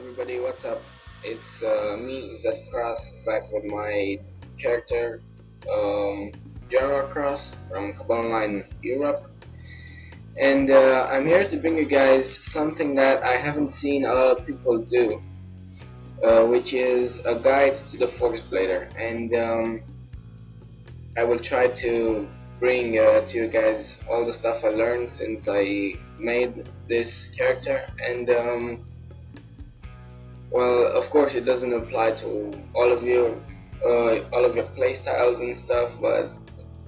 everybody, what's up? It's me, Z Cross, back with my character, General Cross from Cabal Online Europe. And I'm here to bring you guys something that I haven't seen a lot of people do, which is a guide to the Force Blader. And I will try to bring to you guys all the stuff I learned since I made this character. And well, of course it doesn't apply to all of your playstyles and stuff, but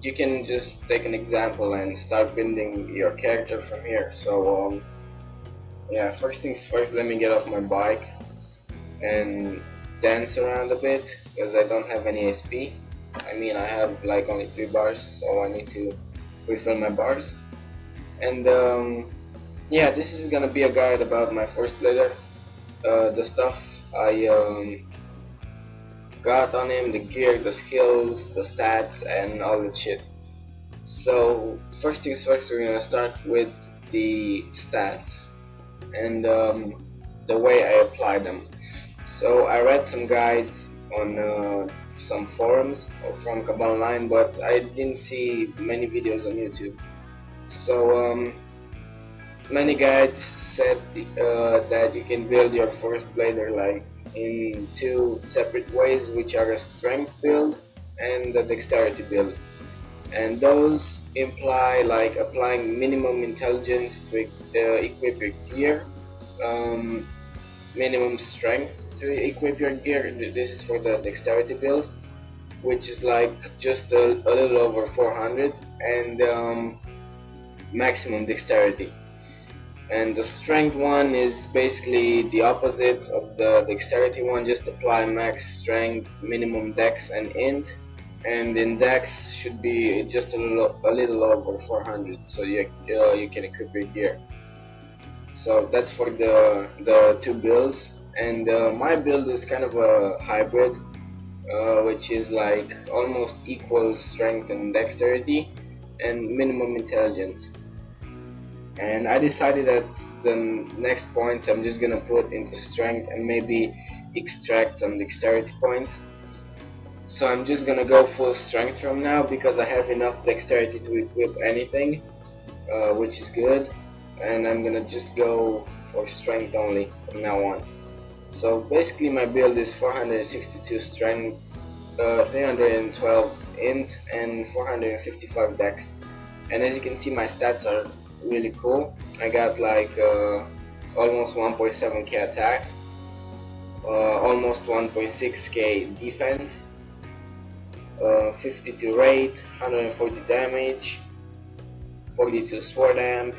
you can just take an example and start building your character from here. So yeah, first things first, let me get off my bike and dance around a bit because I don't have any SP. I mean, I have like only 3 bars, so I need to refill my bars. And yeah, this is gonna be a guide about my Force Blader, the stuff I got on him, the gear, the skills, the stats, and all that shit. So first things first, we're gonna start with the stats and the way I apply them. So I read some guides on some forums or from Cabal Online, but I didn't see many videos on YouTube. So many guides said that you can build your Force Blader like in 2 separate ways, which are a strength build and a dexterity build, and those imply like applying minimum intelligence to equip your gear, minimum strength to equip your gear. This is for the dexterity build, which is like just a little over 400, and maximum dexterity. And the strength one is basically the opposite of the dexterity one, just apply max strength, minimum dex, and int. And in dex should be just a little over 400, so you can equip your gear. So that's for the 2 builds. And my build is kind of a hybrid, which is like almost equal strength and dexterity and minimum intelligence. And I decided that the next points I'm just gonna put into strength and maybe extract some dexterity points. So I'm just gonna go full strength from now because I have enough dexterity to equip anything, which is good. And I'm gonna just go for strength only from now on. So basically my build is 462 strength, 312 int, and 455 dex. And as you can see, my stats are really cool. I got like almost 1.7k attack, almost 1.6k defense, 52 rate, 140 damage, 42 sword amp,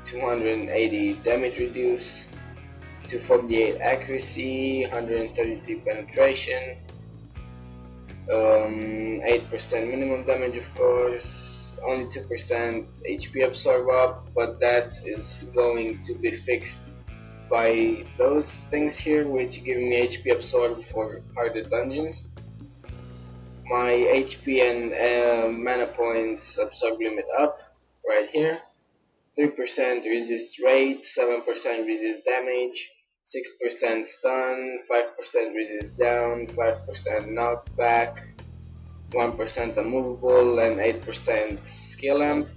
280 damage reduce, 248 accuracy, 132 penetration, 8% minimum damage, of course, only 2% HP absorb up, but that is going to be fixed by those things here, which give me HP absorb for harder dungeons. My HP and mana points absorb limit up right here. 3% resist rate, 7% resist damage, 6% stun, 5% resist down, 5% knockback, 1% unmovable, and 8% skill amp.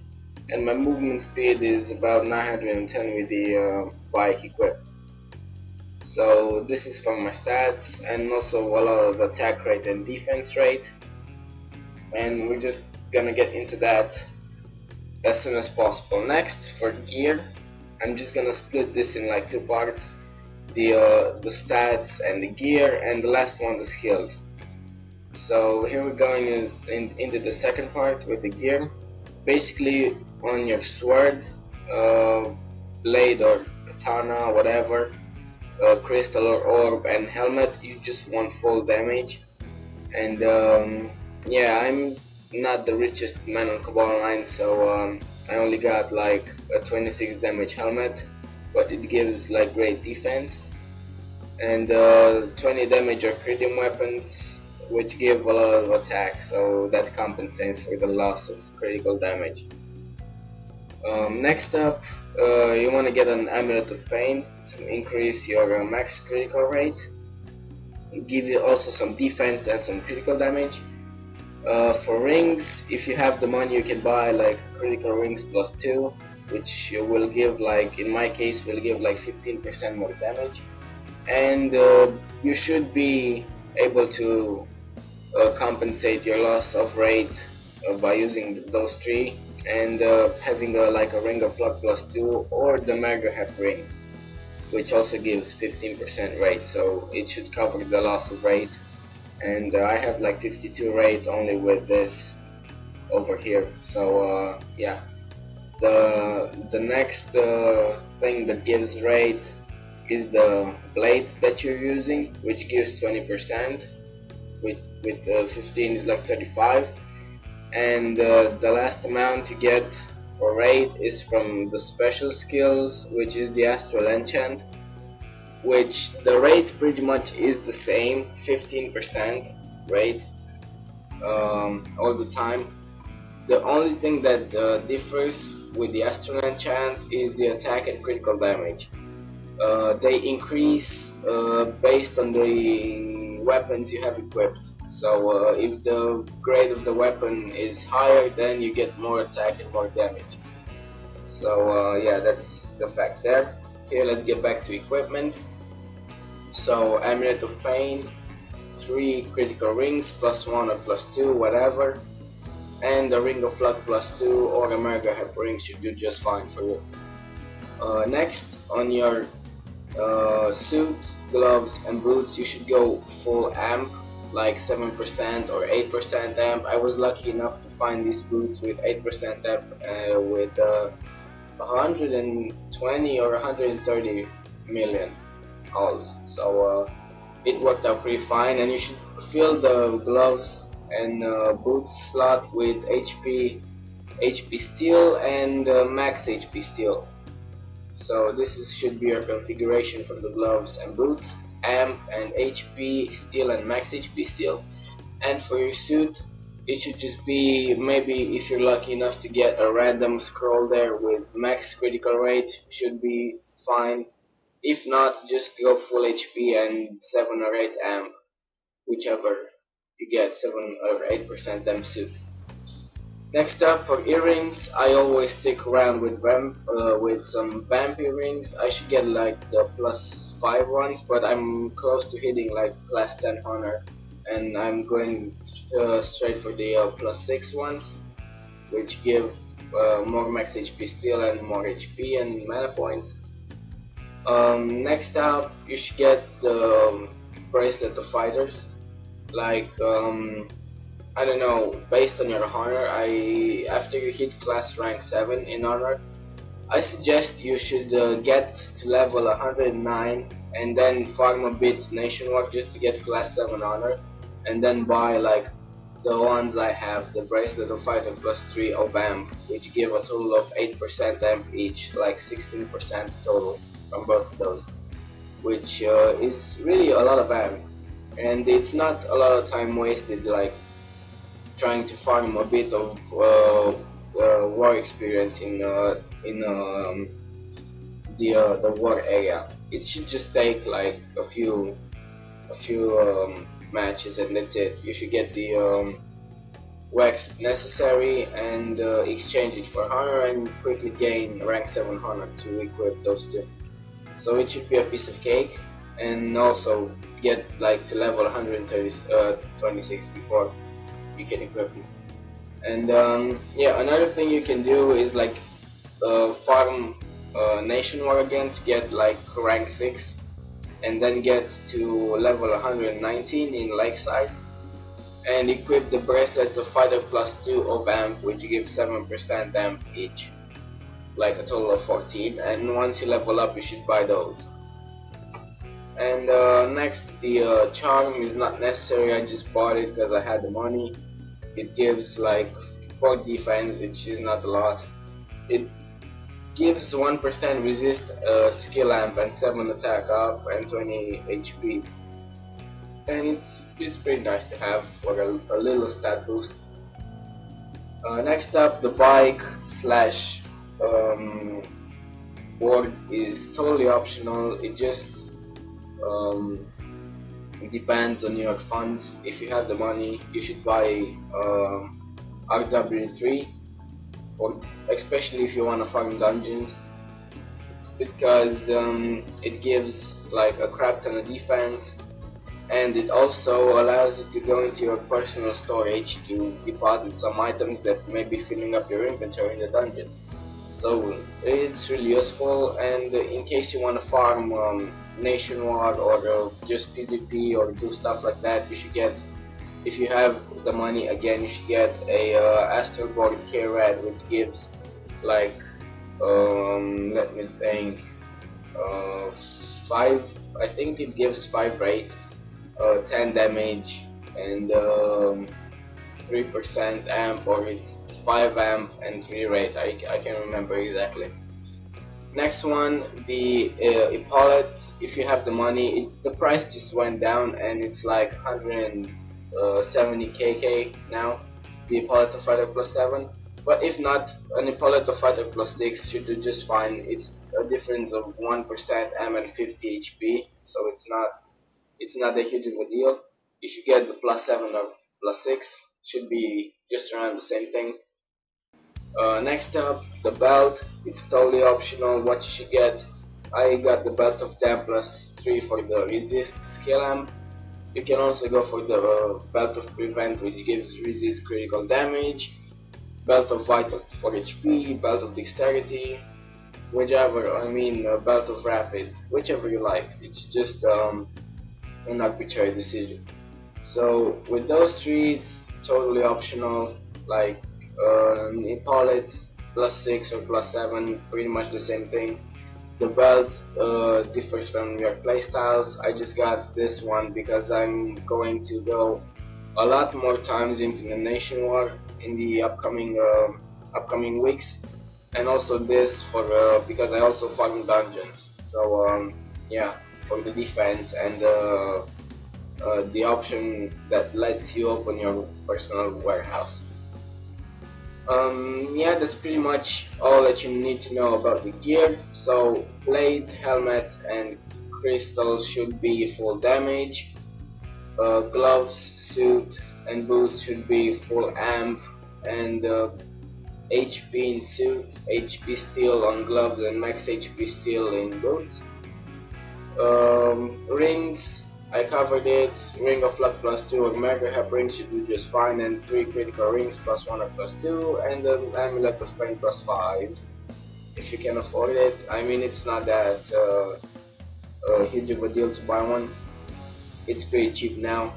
And my movement speed is about 910 with the bike equipped. So this is for my stats, and also a lot of attack rate and defense rate. And we're just gonna get into that as soon as possible. Next, for gear, I'm just gonna split this in like 2 parts: the stats and the gear, and the last one, the skills. So here we're going into the second part with the gear. Basically, on your sword, blade or katana, whatever, crystal or orb, and helmet, you just want full damage. And yeah, I'm not the richest man on Cabal Online, so I only got like a 26 damage helmet, but it gives like great defense, and 20 damage of critical weapons, which give a lot of attack, so that compensates for the loss of critical damage. Next up, you want to get an Amulet of Pain to increase your max critical rate, give you also some defense and some critical damage. For rings, if you have the money, you can buy like critical rings +2, which will give, like in my case, will give like 15% more damage. And you should be able to compensate your loss of rate by using those three, and having like a ring of luck +2 or the mega hep ring, which also gives 15% rate, so it should cover the loss of rate. And I have like 52 rate only with this over here. So yeah, the next thing that gives rate is the blade that you're using, which gives 20%. With 15 is like 35, and the last amount you get for rate is from the special skills, which is the astral enchant, which the rate pretty much is the same, 15% rate all the time. The only thing that differs with the astral enchant is the attack and critical damage. They increase based on the weapons you have equipped. So if the grade of the weapon is higher, then you get more attack and more damage. So yeah, that's the fact there. Okay, let's get back to equipment. So Amulet of Pain, 3 critical rings, +1 or +2, whatever, and a Ring of Luck +2 or a Mega Hep ring should do just fine for you. Next, on your suit, gloves and boots, you should go full amp, like 7% or 8% amp. I was lucky enough to find these boots with 8% amp with 120 or 130 million alls, so it worked out pretty fine. And you should fill the gloves and boots slot with HP steel and max HP steel. So this should be your configuration for the gloves and boots: amp and HP steel and max HP steel. And for your suit, it should just be, maybe if you're lucky enough to get a random scroll there with max critical rate, should be fine. If not, just go full HP and 7 or 8 amp, whichever you get, 7 or 8% amp suit. Next up, for earrings, I always stick around with some vamp earrings. I should get like the +5 ones, but I'm close to hitting like class 10 honor, and I'm going straight for the +6 ones, which give more max HP steel and more HP and mana points. Next up, you should get the bracelet of fighters. Like I don't know, based on your honor, after you hit class rank 7 in honor, I suggest you should get to level 109 and then farm a bit nationwide just to get class 7 honor, and then buy like the ones I have, the bracelet of fighter +3 of amp, which give a total of 8% amp each, like 16% total from both of those, which is really a lot of amp, and it's not a lot of time wasted like trying to farm a bit of war experience in the war area. It should just take like a few matches, and that's it. You should get the wax necessary and exchange it for honor, and quickly gain rank 7 honor to equip those two. So it should be a piece of cake, and also get like to level 126 before you can equip it. And yeah, another thing you can do is like farm Nation War again to get like rank 6, and then get to level 119 in Lakeside, and equip the bracelets of fighter +2 of amp, which gives 7% amp each, like a total of 14. And once you level up, you should buy those. And next, the charm is not necessary. I just bought it because I had the money. It gives like 4 defense, which is not a lot. It gives 1% resist skill amp and 7 attack up and 20 HP, and it's pretty nice to have for a little stat boost. Next up, the bike slash board is totally optional. It just um, depends on your funds. If you have the money, you should buy RW3 for, especially if you want to farm dungeons, because it gives like a crap ton of defense, and it also allows you to go into your personal storage to deposit some items that may be filling up your inventory in the dungeon. So it's really useful, and in case you want to farm nationwide or just PvP or do stuff like that, you should get, if you have the money again, you should get a Astroboard K-Rad, which gives like let me think, 5, I think it gives 5 rate, 10 damage, and 3% amp, or it's 5 amp and 3 rate. I can't remember exactly. Next one, the Epaulet. If you have the money, the price just went down and it's like 170 kk now, the Epaulet of Fighter plus 7. But if not, an Epaulet of Fighter plus 6 should do just fine. It's a difference of 1% M and 50 HP, so it's not a huge of a deal. If you get the plus 7 or plus 6, should be just around the same thing. Next up, the belt. It's totally optional what you should get. I got the belt of Dam plus 3 for the resist skill amp. You can also go for the belt of prevent, which gives resist critical damage, belt of vital for HP, belt of dexterity, whichever, belt of rapid, whichever you like. It's just an arbitrary decision. So with those three, it's totally optional, like Epaulet plus 6 or plus 7, pretty much the same thing. The belt differs from your playstyles. I just got this one because I'm going to go a lot more times into the Nation War in the upcoming weeks, and also this for because I also farm dungeons. So yeah, for the defense and the option that lets you open your personal warehouse. Yeah, that's pretty much all that you need to know about the gear. So blade, helmet, and crystal should be full damage. Gloves, suit, and boots should be full amp, and HP in suit, HP steel on gloves, and max HP steel in boots. Rings, I covered it. Ring of luck plus 2 or mega hub ring should do just fine, and 3 critical rings plus 1 or plus 2, and an amulet of pain plus 5 if you can afford it. I mean, it's not that huge of a deal to buy one. It's pretty cheap now.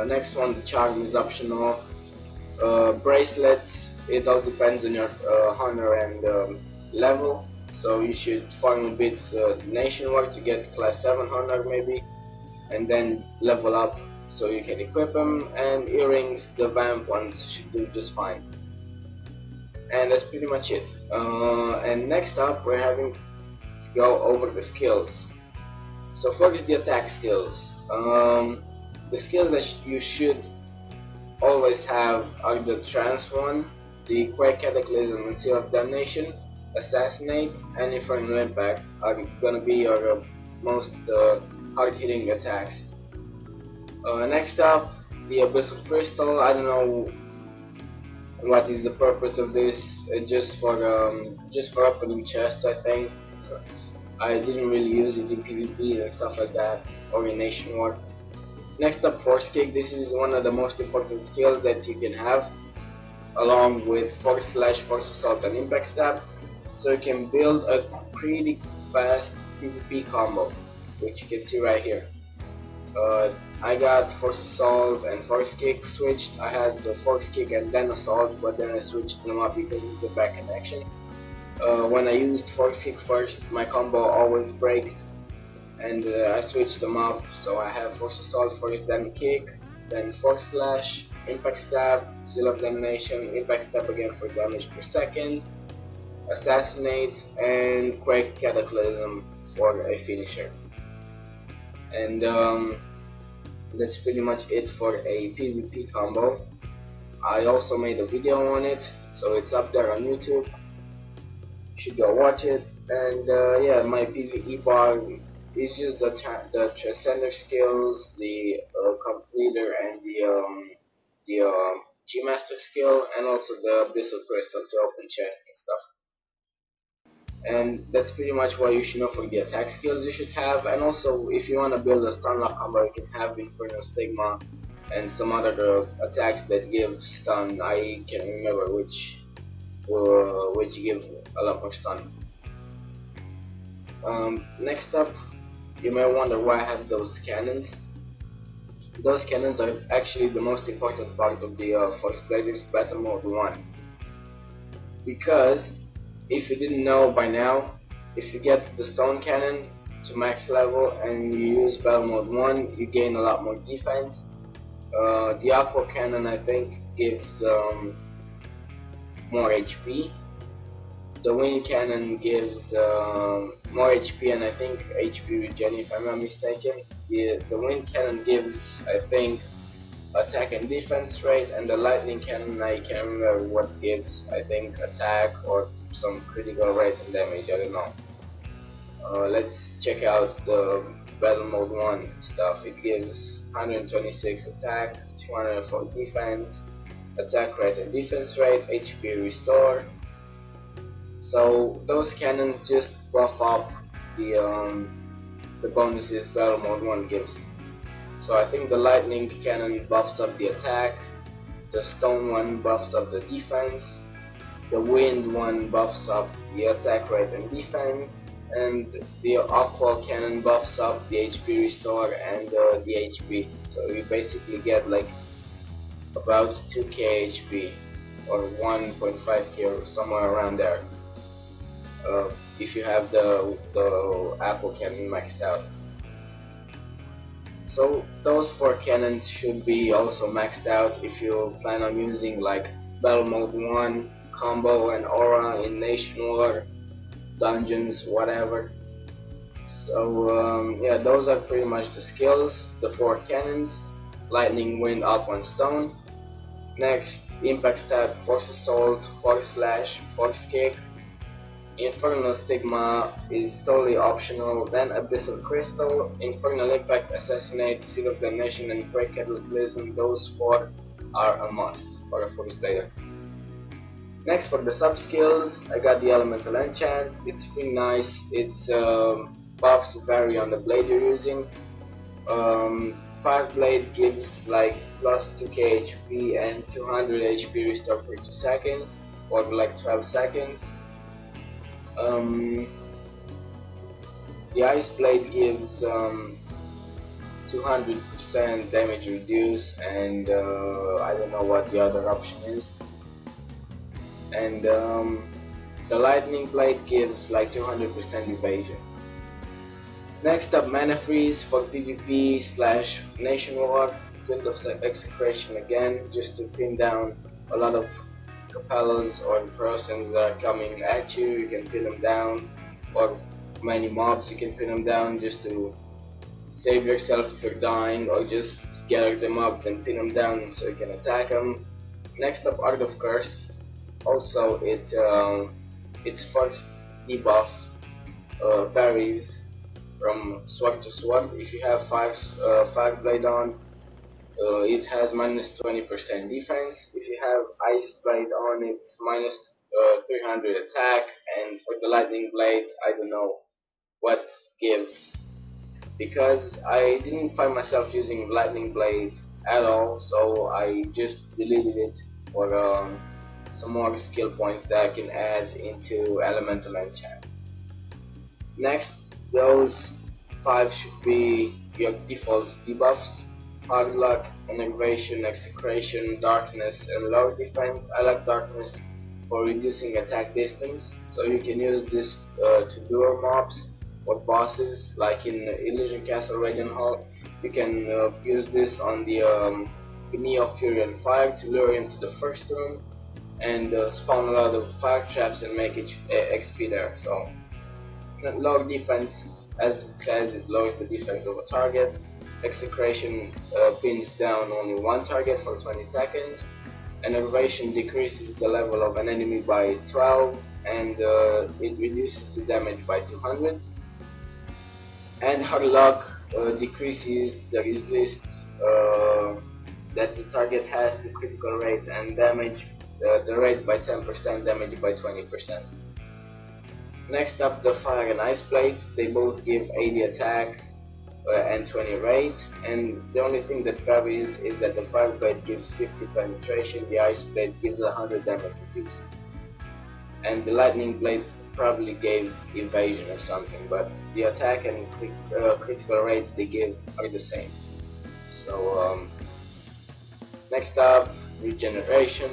Next one, the charm is optional. Bracelets, it all depends on your honor and level, so you should farm a bit nationwide to get class 7 honor maybe, and then level up so you can equip them. And earrings, the vamp ones, should do just fine. And that's pretty much it. And next up, we're having to go over the skills. So first, the attack skills. The skills that you should always have are the Trance one, the Quake Cataclysm and Seal of Damnation, Assassinate, and Infernal Impact are gonna be your most hard-hitting attacks. Next up, the Abyssal Crystal. I don't know what is the purpose of this. Just for opening chests, I think. I didn't really use it in PvP and stuff like that, or in Nation War. Next up, Force Kick. This is one of the most important skills that you can have, along with Force Slash, Force Assault, and Impact Stab. So you can build a pretty fast PvP combo, which you can see right here. I got Force Assault and Force Kick switched. I had the Force Kick and then Assault, but then I switched them up because of the back connection. When I used Force Kick first, my combo always breaks, and I switched them up, so I have Force Assault first, then Kick, then Force Slash, Impact Stab, Seal of Damnation, Impact Stab again for damage per second, Assassinate, and Quake Cataclysm for a finisher. And that's pretty much it for a PvP combo. I also made a video on it, so it's up there on YouTube. You should go watch it. And yeah, my PvE bar is just the Transcender skills, the Completer, and the G Master skill, and also the Abyssal Crystal to open chests and stuff. And that's pretty much what you should know for the attack skills you should have. And also, if you want to build a stun lock combo, you can have Inferno Stigma and some other attacks that give stun. I can't remember which give a lot more stun. Next up, you may wonder why I have those cannons. Those cannons are actually the most important part of the Force Bladers Battle Mode 1. Because, if you didn't know by now, if you get the Stone Cannon to max level and you use Battle Mode 1, you gain a lot more defense. The Aqua Cannon, I think, gives more HP. The Wind Cannon gives more HP and I think HP regen, if I'm not mistaken. The Wind Cannon gives, I think, attack and defense rate, and the Lightning Cannon, I can't remember what gives, I think attack or some critical rate and damage, I don't know. Let's check out the Battle Mode 1 stuff. It gives 126 attack, 204 defense, attack rate and defense rate, HP restore. So those cannons just buff up the bonuses Battle Mode 1 gives. So I think the Lightning Cannon buffs up the attack, the Stone one buffs up the defense, the Wind one buffs up the attack rate and defense, and the Aqua Cannon buffs up the HP restore and the HP. So you basically get like about 2k HP or 1.5k or somewhere around there. If you have the Aqua Cannon maxed out. So those 4 cannons should be also maxed out if you plan on using like Battle Mode 1, Combo and Aura in Nation War, Dungeons, whatever. So yeah, those are pretty much the skills, the 4 cannons, Lightning, Wind, Aqua and Stone. Next, Impact Stab, Force Assault, Force Slash, Force Kick. Infernal Stigma is totally optional. Then Abyssal Crystal, Infernal Impact, Assassinate, Seal of Damnation and Break Cataclysm. Those 4 are a must for a Force Blader. Next, for the Subskills, I got the Elemental Enchant. It's pretty nice. Its buffs vary on the blade you're using. Fire Blade gives like plus 2k HP and 200 HP restore per 2 seconds for like 12 seconds. The Ice Blade gives 200% damage reduce, and I don't know what the other option is. And the Lightning Blade gives like 200% evasion. Next up, Mana Freeze for PvP / Nation War, Field of Execration again, just to pin down a lot of Capelas or persons that are coming at you. You can pin them down, or many mobs you can pin them down just to save yourself if you're dying, or just gather them up and pin them down so you can attack them. Next up, Art of Curse. Also, its first debuff varies from sword to sword. If you have 5 blade on, it has minus 20% defense. If you have Ice Blade on, it's minus 300 attack. And for the Lightning Blade, I don't know what gives, because I didn't find myself using Lightning Blade at all, so I just deleted it for some more skill points that I can add into Elemental Enchant. Next, those 5 should be your default debuffs: Hard Luck, Enervation, Execration, Darkness, and Lower Defense. I like Darkness for reducing attack distance, so you can use this to lure mobs or bosses, like in Illusion Castle Radiant Hall. You can use this on the Neo Fury and Fire to lure into the first room and spawn a lot of fire traps and make it XP there. So lower defense, as it says, it lowers the defense of a target. Execration pins down only one target for 20 seconds. Enervation decreases the level of an enemy by 12. and it reduces the damage by 200. And Hard Luck decreases the resist that the target has to critical rate and damage the rate by 10%, damage by 20%. Next up, the Fire and Ice Blade. They both give 80 attack and 20 rate, and the only thing that varies is that the Fire Blade gives 50 penetration, the Ice Blade gives 100 damage reduced, and the Lightning Blade probably gave evasion or something, but the attack and critical rate they give are the same. So next up, regeneration.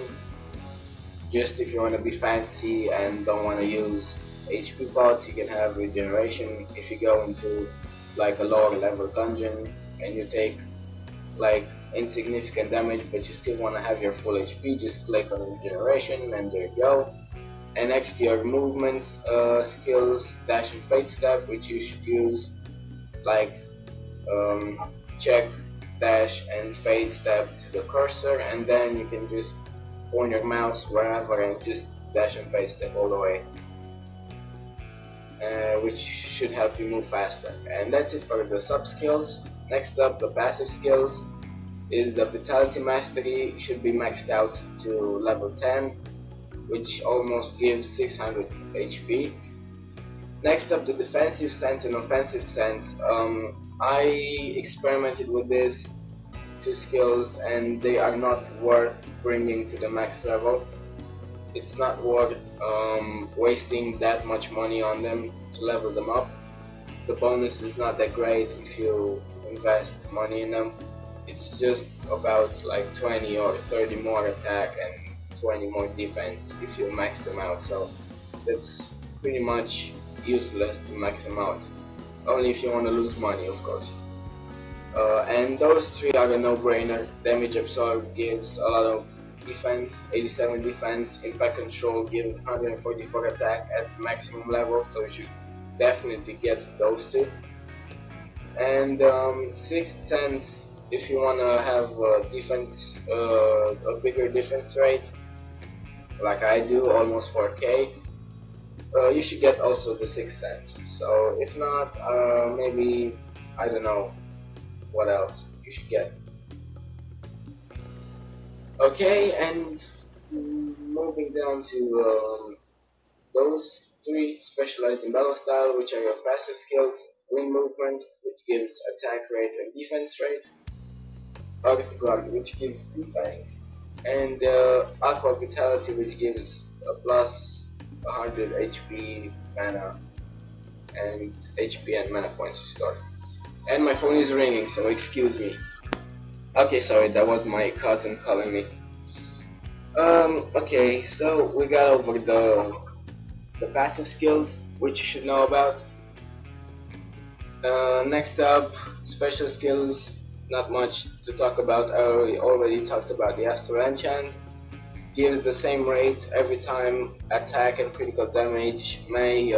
Just if you want to be fancy and don't want to use HP pots, you can have regeneration. If you go into like a lower level dungeon and you take like insignificant damage but you still want to have your full HP, just click on regeneration and there you go. And next to your movement skills, dash and fade step, which you should use like check, dash and fade step to the cursor, and then you can just point your mouse wherever and just dash and fade step all the way, which should help you move faster. And that's it for the subskills. Next up, the passive skills is the Vitality Mastery. Should be maxed out to level 10, which almost gives 600 HP. Next up, the Defensive Sense and Offensive Sense. I experimented with these two skills and they are not worth bringing to the max level. It's not worth wasting that much money on them to level them up. The bonus is not that great if you invest money in them. It's just about like 20 or 30 more attack and 20 more defense if you max them out, so that's pretty much useless to max them out, only if you want to lose money, of course. And those three are a no-brainer. Damage Absorb gives a lot of defense, 87 defense. Impact Control gives 144 attack at maximum level, so you should definitely get those two. And Sixth Sense, if you want to have defense, a bigger defense rate, like I do, almost 4k, you should get also the Sixth Sense. So if not, maybe, I don't know what else you should get. Okay, and moving down to those three specialized in battle style, which are your passive skills: Wind Movement, which gives attack rate and defense rate; Earth Guard, which gives defense; and Aqua Vitality, which gives a plus 100 HP, mana, and HP and mana points restored. And my phone is ringing, so excuse me. Okay, sorry, that was my cousin calling me. Okay, so we got over the passive skills, which you should know about. Next up, special skills. Not much to talk about. I already talked about the Astral Enchant. Gives the same rate every time. Attack and critical damage may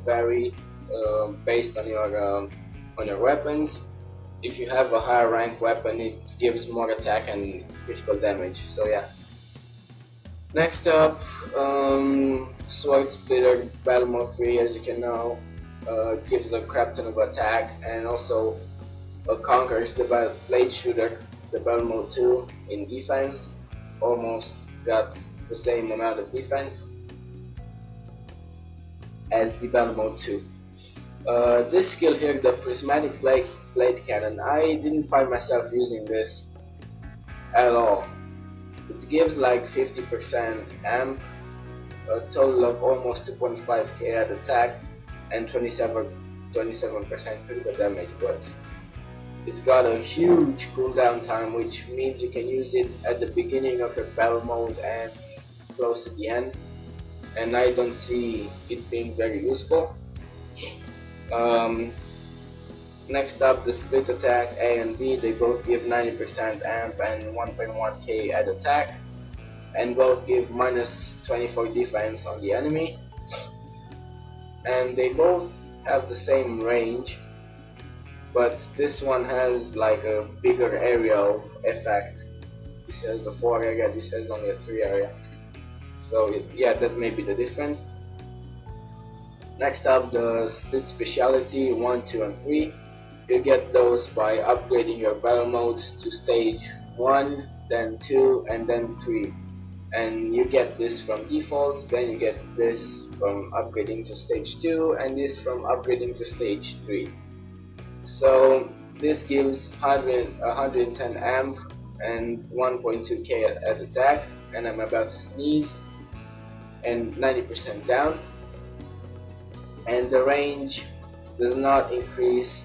vary based on your weapons. If you have a higher rank weapon, it gives more attack and critical damage. So yeah. Next up, Sword Splitter Battle Mode 3, as you can know, gives a crap ton of attack, and also conquers the Blade Shooter, the Battle Mode 2, in defense. Almost got the same amount of defense as the Battle Mode 2. This skill here, the Prismatic Blade Cannon, I didn't find myself using this at all. It gives like 50% amp, a total of almost 2.5k at attack, and 27% critical damage, but it's got a huge cooldown time, which means you can use it at the beginning of your battle mode and close to the end, and I don't see it being very useful. Next up, the split attack A and B, they both give 90% amp and 1.1k at attack, and both give minus 24 defense on the enemy, and they both have the same range, but this one has like a bigger area of effect. This has a 4 area, this has only a 3 area, so yeah, that may be the difference. Next up, the split speciality 1, 2, and 3. You get those by upgrading your battle mode to stage 1, then 2, and then 3. And you get this from default, then you get this from upgrading to stage 2, and this from upgrading to stage 3. So this gives 110 amp and 1.2k at attack, and I'm about to sneeze, and 90% down. And the range does not increase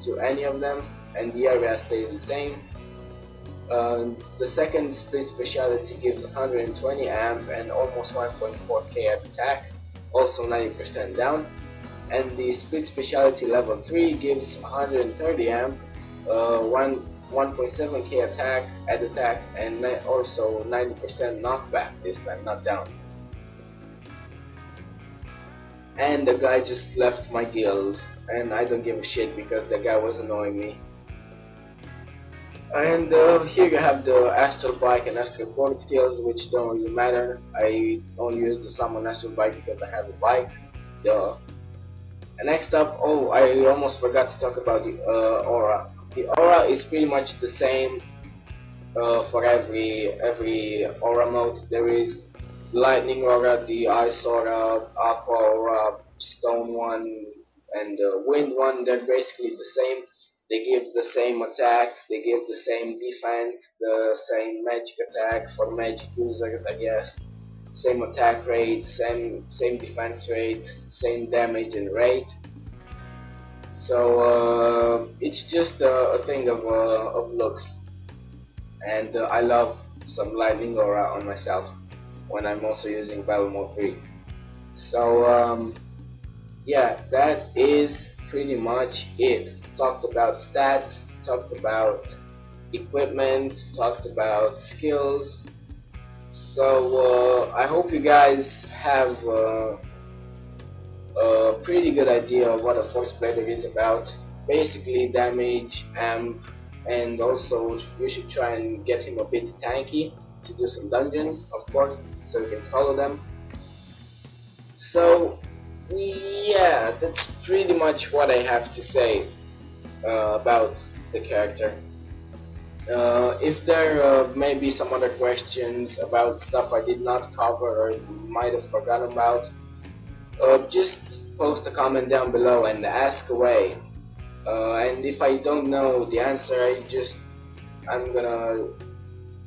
to any of them, and the area stays the same. The second split speciality gives 120 amp and almost 1.4k at attack, also 90% down. And the split speciality level 3 gives 130 amp, 1.7k attack at attack, and also 90% knockback this time, not down. And the guy just left my guild, and I don't give a shit because the guy was annoying me. And here you have the astral bike and astral port skills, which don't really matter. I only use the summon astral bike because I have a bike. Duh. And next up, oh, I almost forgot to talk about the aura. The aura is pretty much the same for every aura mode. There is lightning aura, the ice aura, aqua aura, stone one, and wind one. They're basically the same. They give the same attack, they give the same defense, the same magic attack for magic users, I guess. Same attack rate, same defense rate, same damage and rate. So it's just a thing of looks. And I love some lightning aura on myself when I'm also using battle mode 3. So yeah, that is pretty much it. Talked about stats, talked about equipment, talked about skills. So I hope you guys have a pretty good idea of what a Force Blader is about. Basically damage, amp, and also you should try and get him a bit tanky to do some dungeons, of course, so you can solo them. So yeah, that's pretty much what I have to say about the character. If there may be some other questions about stuff I did not cover or might have forgotten about, just post a comment down below and ask away. And if I don't know the answer, I'm gonna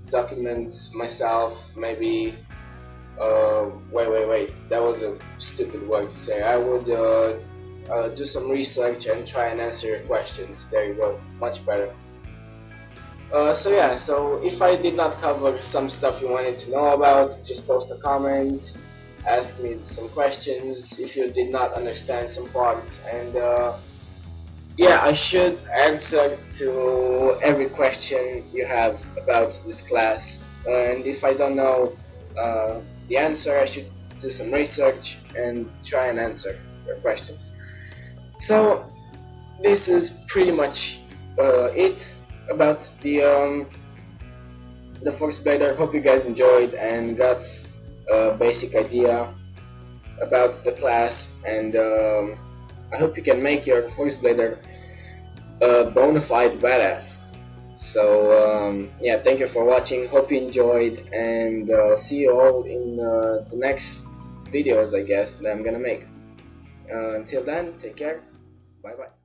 document myself, maybe wait, that was a stupid word to say. I would do some research and try and answer your questions. There you go, much better. So yeah, so if I did not cover some stuff you wanted to know about, just post a comment, ask me some questions if you did not understand some parts, and yeah, I should answer to every question you have about this class. And if I don't know the answer, I should do some research and try and answer your questions. So this is pretty much it about the Force Blader. Hope you guys enjoyed and got a basic idea about the class, and I hope you can make your Force Blader a bona fide badass. So yeah, thank you for watching, hope you enjoyed, and see you all in the next videos, I guess, that I'm gonna make. Until then, take care, bye bye.